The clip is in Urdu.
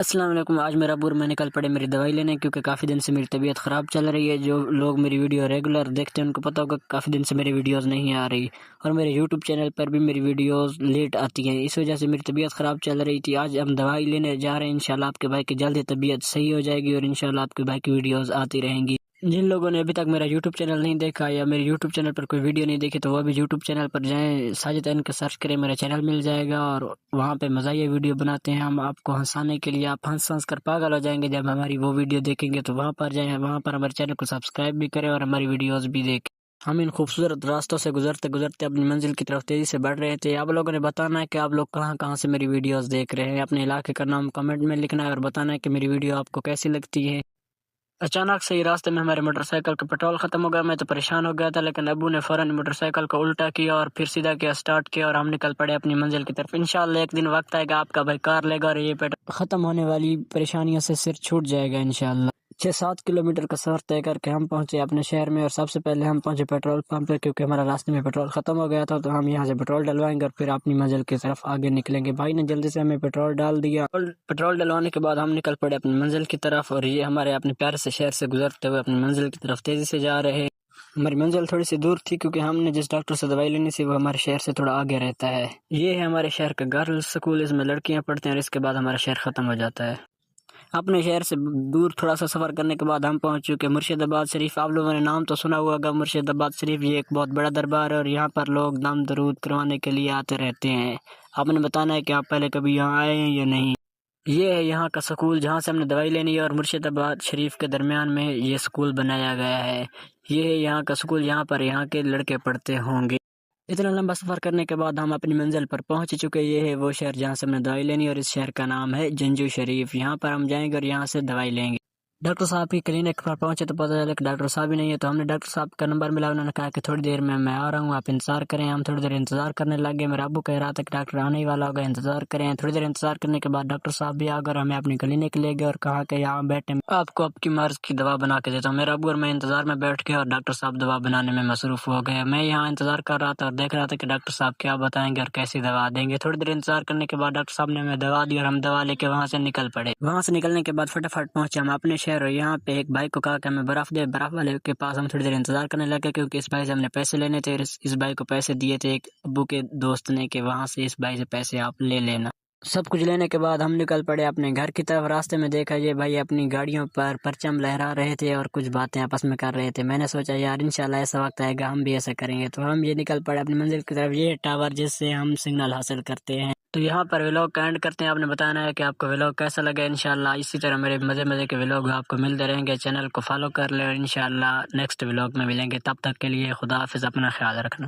السلام علیکم۔ آج میرا ابو اور میں نکل پڑے میری دوائی لینے، کیونکہ کافی دن سے میری طبیعت خراب چل رہی ہے۔ جو لوگ میری ویڈیو ریگولر دیکھتے ہیں ان کو پتہ ہوگا کہ کافی دن سے میری ویڈیوز نہیں آ رہی، اور میرے یوٹیوب چینل پر بھی میری ویڈیوز لیٹ آتی ہیں، اس وجہ سے میری طبیعت خراب چل رہی تھی۔ آج ہم دوائی لینے جا رہے ہیں، انشاءاللہ آپ کے بھائی کی جلد ہی طبیعت صحیح ہو جائے گی، اور انشاءاللہ آپ کے بھائی کی ویڈیوز آتی رہیں گی۔ جن لوگوں نے ابھی تک میرا یوٹیوب چینل نہیں دیکھا یا میرے یوٹیوب چینل پر کوئی ویڈیو نہیں دیکھی تو وہ بھی یوٹیوب چینل پر جائیں، ساجد ان کا سرچ کریں، میرا چینل مل جائے گا، اور وہاں پہ مزاحیہ ویڈیو بناتے ہیں ہم آپ کو ہنسانے کے لیے۔ آپ ہنس کر پاگل ہو جائیں گے جب ہماری وہ ویڈیو دیکھیں گے، تو وہاں پر جائیں، وہاں پر ہمارے چینل کو سبسکرائب بھی کریں اور ہماری ویڈیوز بھی دیکھیں۔ ہم ان خوبصورت راستوں سے گزرتے گزرتے اپنی منزل کی طرف تیزی سے بڑھ رہے تھے۔ آپ لوگوں نے بتانا ہے کہ آپ لوگ کہاں کہاں سے میری ویڈیوز دیکھ رہے ہیں، اپنے علاقے کا نام کمنٹ میں لکھنا ہے اور بتانا ہے کہ میری ویڈیو آپ کو کیسی لگتی ہے۔ اچانک سے ہی راستے میں ہمارے موٹر سائیکل کا پیٹرول ختم ہو گیا۔ میں تو پریشان ہو گیا تھا، لیکن ابو نے فوراً موٹر سائیکل کو الٹا کیا اور پھر سیدھا کیا، سٹارٹ کیا، اور ہم نکل پڑے اپنی منزل کی طرف۔ انشاءاللہ ایک دن وقت آئے گا آپ کا بھائی کار لے گا اور یہ پیٹرول ختم ہونے والی پریشانیوں سے سر چھوٹ جائے گا انشاءاللہ۔ 6-7 کلومیٹر کا سفر طے کر کے ہم پہنچے اپنے شہر میں، اور سب سے پہلے ہم پہنچے پیٹرول پمپ پہ، کیونکہ ہمارا راستے میں پیٹرول ختم ہو گیا تھا، تو ہم یہاں سے پیٹرول ڈلوائیں گے اور پھر اپنی منزل کی طرف آگے نکلیں گے۔ بھائی نے جلدی سے ہمیں پیٹرول ڈال دیا۔ پیٹرول ڈلوانے کے بعد ہم نکل پڑے اپنی منزل کی طرف، اور یہ ہمارے اپنے پیارے سے شہر سے گزرتے ہوئے اپنی منزل کی طرف تیزی سے جا رہے۔ ہماری منزل تھوڑی سی دور تھی، کیونکہ ہم نے جس ڈاکٹر سے دوائی لینی تھی وہ ہمارے شہر سے تھوڑا آگے رہتا ہے۔ یہ ہے ہمارے شہر کا گرلز سکول، اس میں لڑکیاں پڑھتے ہیں، اور اس کے بعد ہمارا شہر ختم ہو جاتا ہے۔ اپنے شہر سے دور تھوڑا سا سفر کرنے کے بعد ہم پہنچ چکے مرشد آباد شریف۔ آپ لوگوں نے نام تو سنا ہوا ہوگا مرشد آباد شریف، یہ ایک بہت بڑا دربار ہے، اور یہاں پر لوگ نام درود کروانے کے لیے آتے رہتے ہیں۔ آپ نے بتانا ہے کہ آپ پہلے کبھی یہاں آئے ہیں یا نہیں۔ یہ ہے یہاں کا سکول جہاں سے ہم نے دوائی لینی ہے، اور مرشد آباد شریف کے درمیان میں یہ سکول بنایا گیا ہے۔ یہ ہے یہاں کا سکول، یہاں پر یہاں کے لڑکے پڑھتے ہوں گے۔ اتنا لمبا سفر کرنے کے بعد ہم اپنی منزل پر پہنچ چکے۔ یہ ہے وہ شہر جہاں سے ہم نے دوائی لینی، اور اس شہر کا نام ہے جنجو شریف۔ یہاں پر ہم جائیں گے اور یہاں سے دوائی لیں گے۔ ڈاکٹر صاحب کی کلینک پر پہنچے تو پتہ چلا کہ ڈاکٹر صاحب ہی نہیں ہے، تو ہم نے ڈاکٹر صاحب کا نمبر ملا، انہوں نے کہا کہ تھوڑی دیر میں آ رہا ہوں، آپ انتظار کریں۔ ہم تھوڑی دیر انتظار کرنے لگے۔ میرا ابو کہہ رہا تھا کہ ڈاکٹر آنے ہی والا ہوگا، انتظار کریں۔ تھوڑی دیر انتظار کرنے کے بعد ڈاکٹر صاحب بھی آ کر ہمیں اپنی کلینک لے گئے اور کہا کہ یہاں بیٹھے، آپ کو آپ کی مرض کی دوا بنا کے دیتا ہوں۔ میرا ابو اور میں انتظار میں بیٹھ گئے اور ڈاکٹر صاحب دوا بنانے میں مصروف ہو گئے۔ میں یہاں انتظار کر رہا تھا اور دیکھ رہا تھا کہ ڈاکٹر صاحب کیا بتائیں گے اور کیسی دوا دیں گے۔ تھوڑی دیر انتظار کرنے کے بعد ڈاکٹر صاحب نے ہمیں دوا دی اور ہم دوا لے کے وہاں سے نکل پڑے۔ وہاں سے نکلنے کے بعد فٹافٹ پہنچے ہم اپنے شہر، اور یہاں پہ ایک بھائی کو کہا کہ ہمیں برف دے۔ برف والے کے پاس ہم تھوڑی دیر انتظار کرنے لگے، کیونکہ اس بھائی سے ہم نے پیسے لینے تھے، اس بھائی کو پیسے دیے تھے ایک ابو کے دوست نے کہ وہاں سے اس بھائی سے پیسے آپ لے لینا۔ سب کچھ لینے کے بعد ہم نکل پڑے اپنے گھر کی طرف۔ راستے میں دیکھا یہ بھائی اپنی گاڑیوں پر پرچم لہرا رہے تھے اور کچھ باتیں آپس میں کر رہے تھے۔ میں نے سوچا یار انشاءاللہ ایسا وقت آئے گا ہم بھی ایسا کریں گے، تو ہم یہ نکل پڑے اپنی منزل کی طرف۔ یہ ٹاور جس سے ہم سگنل حاصل کرتے ہیں۔ تو یہاں پر ولاگ کا اینڈ کرتے ہیں۔ آپ نے بتانا ہے کہ آپ کو ولاگ کیسا لگا۔ انشاءاللہ اسی طرح میرے مزے کے ولاگ آپ کو ملتے رہیں گے۔ چینل کو فالو کر لیں، اور انشاءاللہ نیکسٹ ولاگ میں ملیں گے۔ تب تک کے لیے خدا حافظ، اپنا خیال رکھنا۔